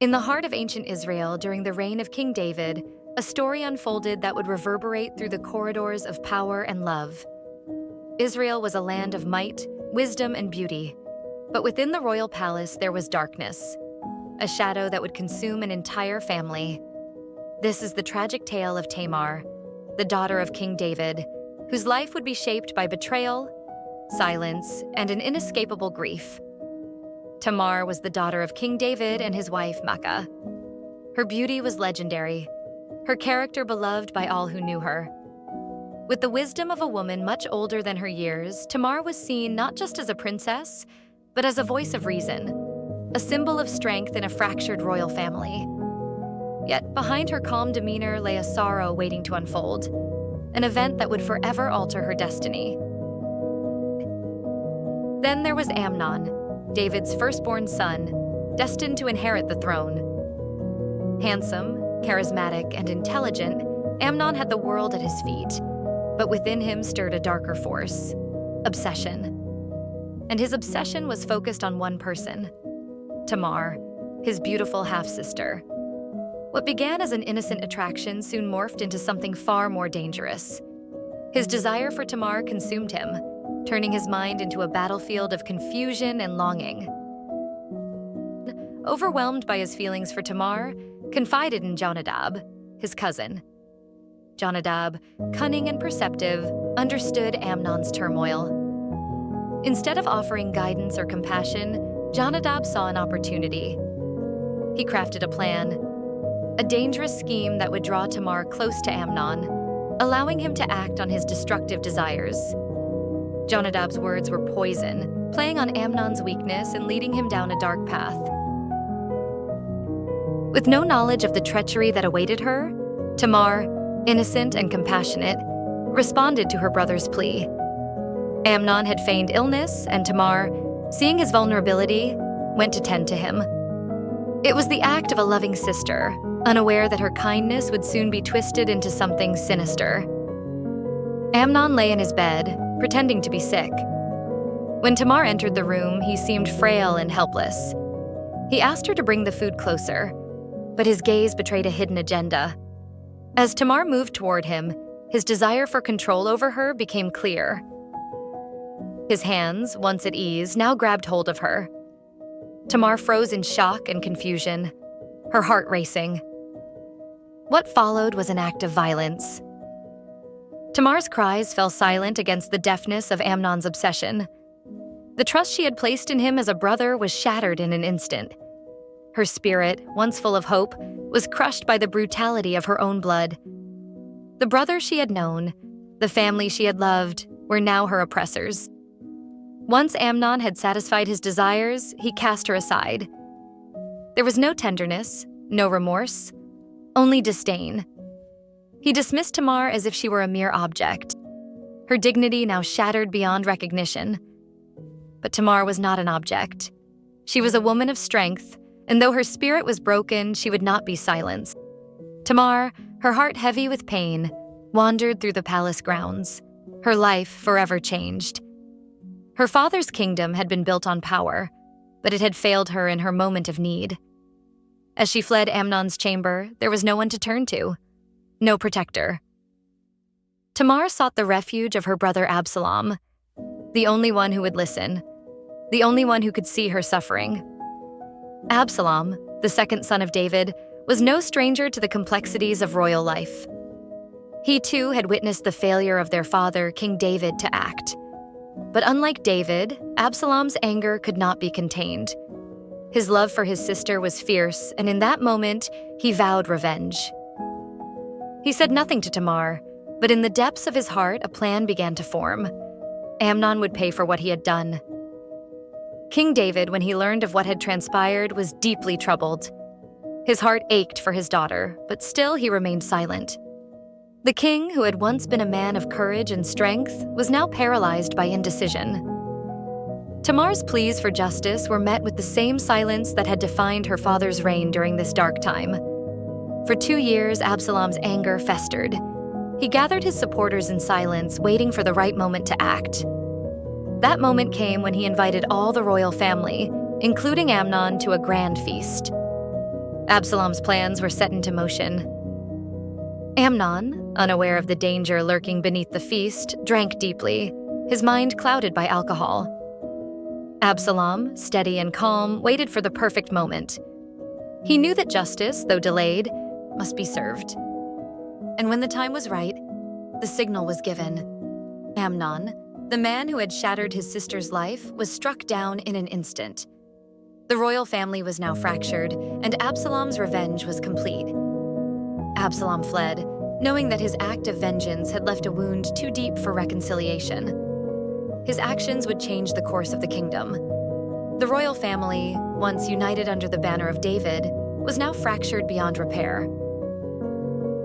In the heart of ancient Israel during the reign of King David, a story unfolded that would reverberate through the corridors of power and love. Israel was a land of might, wisdom, and beauty. But within the royal palace there was darkness, a shadow that would consume an entire family. This is the tragic tale of Tamar, the daughter of King David, whose life would be shaped by betrayal, silence, and an inescapable grief. Tamar was the daughter of King David and his wife Makkah. Her beauty was legendary, her character beloved by all who knew her. With the wisdom of a woman much older than her years, Tamar was seen not just as a princess, but as a voice of reason, a symbol of strength in a fractured royal family. Yet behind her calm demeanor lay a sorrow waiting to unfold, an event that would forever alter her destiny. Then there was Amnon, David's firstborn son, destined to inherit the throne. Handsome, charismatic, and intelligent, Amnon had the world at his feet, but within him stirred a darker force: obsession. And his obsession was focused on one person: Tamar, his beautiful half-sister. What began as an innocent attraction soon morphed into something far more dangerous. His desire for Tamar consumed him, turning his mind into a battlefield of confusion and longing. Overwhelmed by his feelings for Tamar, confided in Jonadab, his cousin. Jonadab, cunning and perceptive, understood Amnon's turmoil. Instead of offering guidance or compassion, Jonadab saw an opportunity. He crafted a plan, a dangerous scheme that would draw Tamar close to Amnon, allowing him to act on his destructive desires. Jonadab's words were poison, playing on Amnon's weakness and leading him down a dark path. With no knowledge of the treachery that awaited her, Tamar, innocent and compassionate, responded to her brother's plea. Amnon had feigned illness, and Tamar, seeing his vulnerability, went to tend to him. It was the act of a loving sister, unaware that her kindness would soon be twisted into something sinister. Amnon lay in his bed, pretending to be sick. When Tamar entered the room, he seemed frail and helpless. He asked her to bring the food closer, but his gaze betrayed a hidden agenda. As Tamar moved toward him, his desire for control over her became clear. His hands, once at ease, now grabbed hold of her. Tamar froze in shock and confusion, her heart racing. What followed was an act of violence. Tamar's cries fell silent against the deafness of Amnon's obsession. The trust she had placed in him as a brother was shattered in an instant. Her spirit, once full of hope, was crushed by the brutality of her own blood. The brother she had known, the family she had loved, were now her oppressors. Once Amnon had satisfied his desires, he cast her aside. There was no tenderness, no remorse, only disdain. He dismissed Tamar as if she were a mere object, her dignity now shattered beyond recognition. But Tamar was not an object. She was a woman of strength, and though her spirit was broken, she would not be silenced. Tamar, her heart heavy with pain, wandered through the palace grounds, her life forever changed. Her father's kingdom had been built on power, but it had failed her in her moment of need. As she fled Amnon's chamber, there was no one to turn to, no protector. Tamar sought the refuge of her brother Absalom, the only one who would listen, the only one who could see her suffering. Absalom, the second son of David, was no stranger to the complexities of royal life. He too had witnessed the failure of their father, King David, to act. But unlike David, Absalom's anger could not be contained. His love for his sister was fierce, and in that moment, he vowed revenge. He said nothing to Tamar, but in the depths of his heart, a plan began to form. Amnon would pay for what he had done. King David, when he learned of what had transpired, was deeply troubled. His heart ached for his daughter, but still he remained silent. The king, who had once been a man of courage and strength, was now paralyzed by indecision. Tamar's pleas for justice were met with the same silence that had defined her father's reign during this dark time. For 2 years, Absalom's anger festered. He gathered his supporters in silence, waiting for the right moment to act. That moment came when he invited all the royal family, including Amnon, to a grand feast. Absalom's plans were set into motion. Amnon, unaware of the danger lurking beneath the feast, drank deeply, his mind clouded by alcohol. Absalom, steady and calm, waited for the perfect moment. He knew that justice, though delayed, must be served. And when the time was right, the signal was given. Amnon, the man who had shattered his sister's life, was struck down in an instant. The royal family was now fractured, and Absalom's revenge was complete. Absalom fled, knowing that his act of vengeance had left a wound too deep for reconciliation. His actions would change the course of the kingdom. The royal family, once united under the banner of David, was now fractured beyond repair.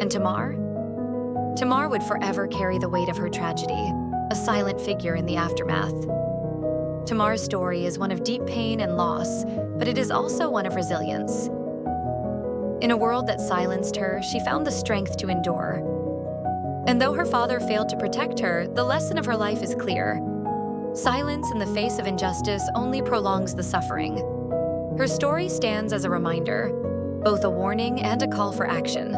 And Tamar? Tamar would forever carry the weight of her tragedy, a silent figure in the aftermath. Tamar's story is one of deep pain and loss, but it is also one of resilience. In a world that silenced her, she found the strength to endure. And though her father failed to protect her, the lesson of her life is clear. Silence in the face of injustice only prolongs the suffering. Her story stands as a reminder, both a warning and a call for action.